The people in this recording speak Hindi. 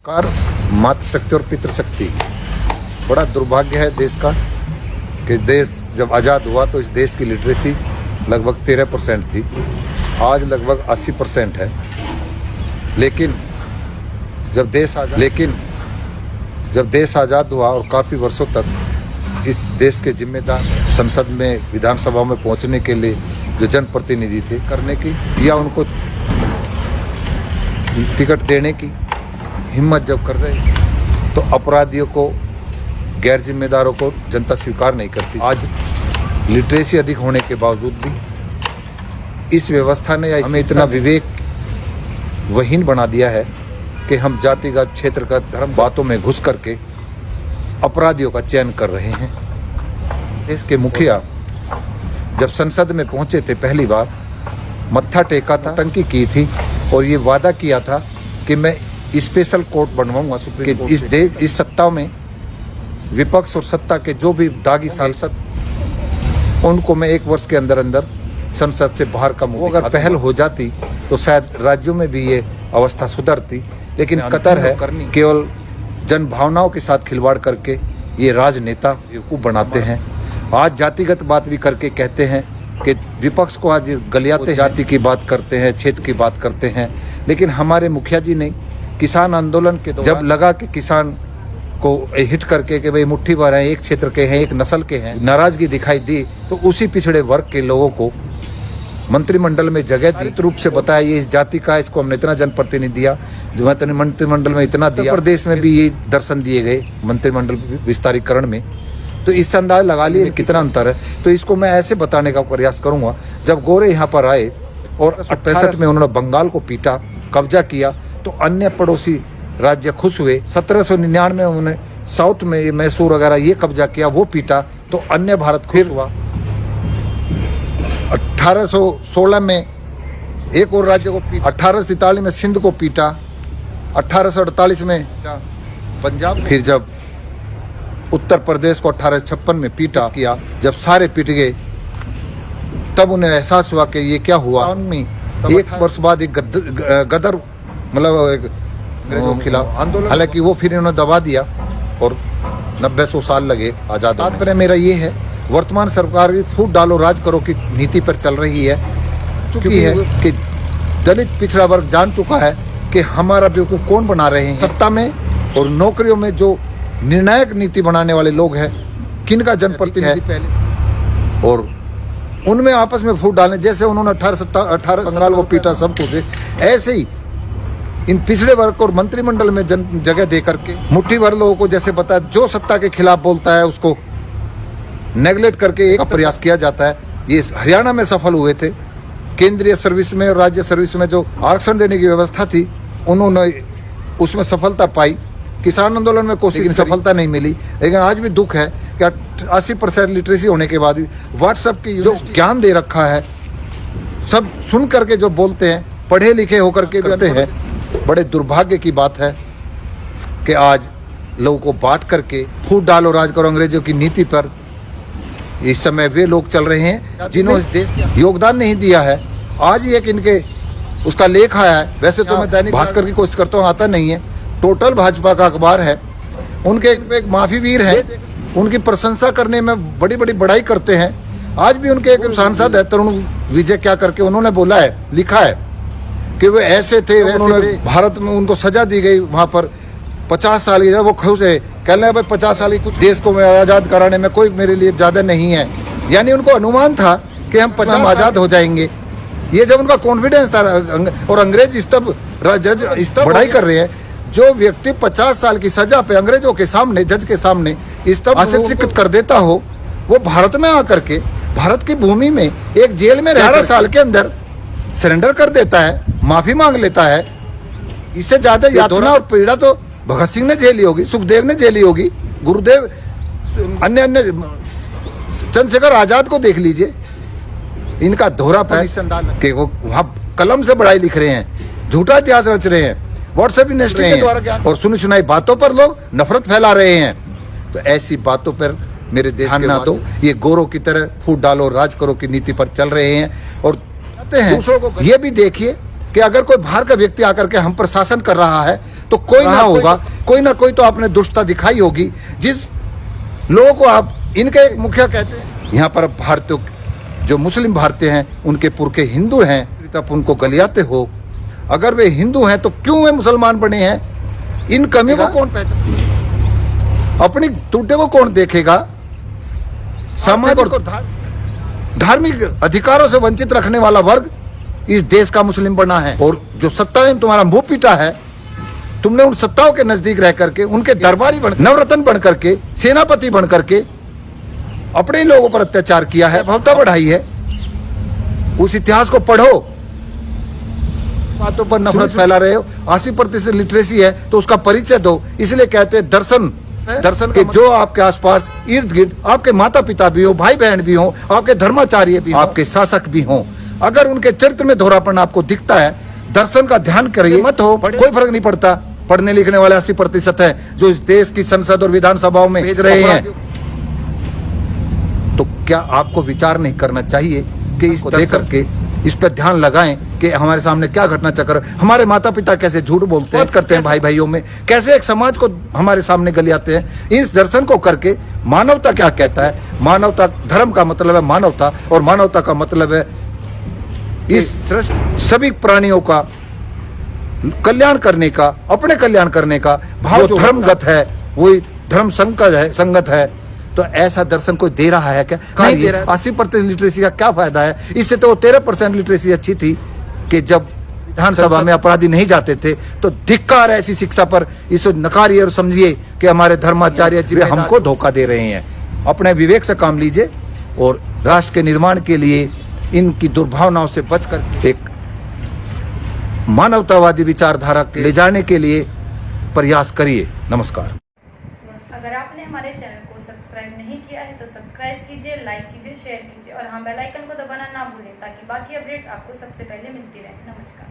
कार मातृशक्ति और पितृशक्ति, बड़ा दुर्भाग्य है देश का कि देश जब आज़ाद हुआ तो इस देश की लिटरेसी लगभग 13% थी, आज लगभग 80% है। लेकिन जब देश आज़ाद हुआ और काफ़ी वर्षों तक इस देश के जिम्मेदार संसद में, विधानसभा में पहुंचने के लिए जो जनप्रतिनिधि थे करने की या उनको टिकट देने की हिम्मत जब कर रहे तो अपराधियों को, गैर जिम्मेदारों को जनता स्वीकार नहीं करती। आज लिटरेसी अधिक होने के बावजूद भी इस व्यवस्था ने हमें इतना विवेक वहीन बना दिया है कि हम जातिगत, क्षेत्रगत, धर्म बातों में घुस करके अपराधियों का चयन कर रहे हैं। देश के मुखिया जब संसद में पहुंचे थे पहली बार, मत्था टेका था, टंकी की थी और ये वादा किया था कि मैं स्पेशल कोर्ट बनवाऊंगा सुप्रीम कोर्ट। इस सत्ता में विपक्ष और सत्ता के जो भी दागी सांसद, उनको मैं 1 वर्ष के अंदर अंदर संसद से बाहर का मुंह, अगर पहल हो जाती तो शायद राज्यों में भी ये अवस्था सुधरती। लेकिन कतर है, केवल जन भावनाओं के साथ खिलवाड़ करके ये राजनेता बेवकूफ बनाते हैं। आज जातिगत बात भी करके कहते हैं कि विपक्ष को आज गलियाते, जाति की बात करते हैं, क्षेत्र की बात करते हैं। लेकिन हमारे मुखिया जी ने किसान आंदोलन के जब लगा कि किसान को हिट करके कि भाई मुट्ठी भर हैं, एक क्षेत्र के हैं, एक नस्ल के हैं, नाराजगी दिखाई दी, तो उसी पिछड़े वर्ग के लोगों को मंत्रिमंडल में जगह दी, रूप से बताया ये इस जाति का, इसको हमने इतना जनप्रतिनिधि दिया, जो मंत्रिमंडल में इतना दिया। प्रदेश में भी ये दर्शन दिए गए मंत्रिमंडल विस्तारीकरण में, तो इससे अंदाज लगा लिए कितना अंतर है। तो इसको मैं ऐसे बताने का प्रयास करूंगा, जब गोरे यहाँ पर आए और 65 में उन्होंने बंगाल को पीटा, कब्जा किया, तो अन्य पड़ोसी राज्य खुश हुए। 1799 में उन्होंने साउथ में मैसूर वगैरह ये कब्जा किया, वो पीटा, तो अन्य भारत खुश हुआ। 1816 में एक और राज्य को पीटा, 1843 में सिंध को पीटा, 1848 में पंजाब, फिर जब उत्तर प्रदेश को 1856 में पीटा किया, जब सारे पिट गए तब उन्हें एहसास हुआ कि ये क्या हुआ। 1 वर्ष बाद एक गदर मतलब खिलाफ आंदोलन, हालांकि वो फिर इन्होंने दबा दिया और 90-100 साल लगे आजाद। तात्पर्य मेरा ये है, वर्तमान सरकार की फूट डालो राज करो की नीति पर चल रही है, चुकी है कि दलित पिछड़ा वर्ग जान चुका है कि हमारा बेवकूफ कौन बना रहे हैं। सत्ता में और नौकरियों में जो निर्णायक नीति बनाने वाले लोग हैं, किनका जनप्रतिनिधि पहले, और उनमें आपस में फूट डालने, जैसे उन्होंने 18 बंगाल को पीटा सब कुछ, ऐसे ही इन पिछड़े वर्ग को मंत्रिमंडल में जगह दे करके मुट्ठी भर लोगों को, जैसे बताया, जो सत्ता के खिलाफ बोलता है उसको नेगलेक्ट करके एक प्रयास किया जाता है। ये हरियाणा में सफल हुए थे, केंद्रीय सर्विस में और राज्य सर्विस में जो आरक्षण देने की व्यवस्था थी, उन्होंने उसमें सफलता पाई। किसान आंदोलन में कोशिश, सफलता नहीं मिली। लेकिन आज भी दुख है कि 80% लिटरेसी होने के बाद भी व्हाट्सएप की जो ज्ञान दे रखा है, सब सुन करके जो बोलते हैं, पढ़े लिखे होकर के करते हैं। बड़े दुर्भाग्य की बात है कि आज लोगों को बांट करके फूट डालो राज करो अंग्रेजों की नीति पर इस समय वे लोग चल रहे हैं जिन्होंने इस देश का योगदान नहीं दिया है। आज ही एक इनके उसका लेख आया है, वैसे तो मैं दैनिक भास्कर की कोशिश करता हूँ, आता नहीं है, टोटल भाजपा का अखबार है, उनके एक माफी वीर हैं, उनकी प्रशंसा करने में बड़ी बड़ी बड़ाई करते हैं। आज भी उनके एक सांसद है तरुण विजय, क्या करके उन्होंने बोला है, लिखा है कि वो ऐसे थे, उन्होंने भारत में उनको सजा दी गई वहां पर 50 साल की, वो खुश है, कह रहे हैं भाई 50 साल की, कुछ देश को आजाद कराने में कोई मेरे लिए ज्यादा नहीं है। यानी उनको अनुमान था कि हम 50 आजाद हो जाएंगे। ये जब उनका कॉन्फिडेंस था, और अंग्रेज जज बढ़ाई कर रहे हैं, जो व्यक्ति 50 साल की सजा पे अंग्रेजों के सामने, जज के सामने आशिक्षित कर देता हो, वो भारत में आकर के भारत की भूमि में एक जेल में 11 साल के अंदर सरेंडर कर देता है, माफी मांग लेता है। इससे ज्यादा यातना और पीड़ा तो भगत सिंह ने झेली होगी, सुखदेव ने झेली होगी, गुरुदेव, अन्य चंद्रशेखर आजाद को देख लीजिए। इनका दोहरा कि वो वहां कलम से बड़ाई लिख रहे हैं, झूठा इतिहास रच रहे हैं, व्हाट्सएप इंडस्ट्री के द्वारा, और सुनी सुनाई बातों पर लोग नफरत फैला रहे हैं। तो ऐसी बातों पर मेरे देश के ना दो, ये गोरों की तरह फूट डालो राज करो की नीति पर चल रहे हैं। और चाहते हैं दूसरों को ये भी देखिए कि अगर कोई बाहर का व्यक्ति आकर के हम पर शासन कर रहा है तो कोई ना होगा, कोई ना कोई तो आपने दुष्टता दिखाई होगी। जिस लोगों को आप इनके मुखिया कहते हैं, यहाँ पर भारतीय जो मुस्लिम भारतीय हैं उनके पुरखे हिंदू हैं, तब उनको गलियाते हो। अगर वे हिंदू हैं तो क्यों वे मुसलमान बने हैं? इन कमियों को कौन पहचान, अपनी टूटे को कौन देखेगा? सामाजिक और धार्मिक अधिकारों से वंचित रखने वाला वर्ग इस देश का मुस्लिम बना है। और जो सत्ताएं तुम्हारा मुंह पीटा है, तुमने उन सत्ताओं के नजदीक रह करके, उनके दरबारी बन, नवरत्न बन करके, सेनापति बन करके अपने लोगों पर अत्याचार किया है, भवता बढ़ाई है। उस इतिहास को पढ़ो, बातों पर नफरत फैला रहे हो। 80% लिटरेसी है तो उसका परिचय दो। इसलिए कहते हैं दर्शन के जो आपके आसपास इर्द गिर्द आपके माता पिता भी हो, भाई बहन भी हो, आपके धर्माचार्य भी हो, आपके शासक भी हो, अगर उनके चरित्र में दोहरापन आपको दिखता है, दर्शन का ध्यान करिए, मत हो, कोई फर्क नहीं पड़ता। पढ़ने लिखने वाले 80% है जो इस देश की संसद और विधानसभाओं में भेज रहे हैं। तो क्या आपको विचार नहीं करना चाहिए कि इस देख करके इस पर ध्यान लगाएं कि हमारे सामने क्या घटना चक्र, हमारे माता पिता कैसे झूठ बोलते हैं, करते हैं भाई भाइयों में, कैसे एक समाज को हमारे सामने गलियाते हैं। इस दर्शन को करके मानवता क्या कहता है? मानवता, धर्म का मतलब है मानवता, और मानवता का मतलब है इस सभी प्राणियों का कल्याण करने का, अपने कल्याण करने का भाव जो धर्मगत है, वही धर्म संगत है। तो ऐसा दर्शन कोई दे रहा है क्या? नहीं दे रहा है। 80% लिटरेसी का क्या फायदा है? इससे तो 13% लिटरेसी अच्छी थी कि जब विधानसभा में अपराधी नहीं जाते थे। तो धिक्कार ऐसी शिक्षा पर, इसको नकारिए और समझिए कि हमारे धर्माचार्य जी हमको धोखा दे रहे हैं। अपने विवेक से काम लीजिए और राष्ट्र के निर्माण के लिए इनकी दुर्भावनाओं से बचकर एक मानवतावादी विचारधारा ले जाने के लिए प्रयास करिए। नमस्कार। अगर आपने हमारे चैनल को सब्सक्राइब नहीं किया है तो सब्सक्राइब कीजिए, लाइक कीजिए, शेयर कीजिए और हाँ, बेल आइकन को दबाना ना भूलें ताकि बाकी अपडेट्स आपको सबसे पहले मिलती रहे। नमस्कार।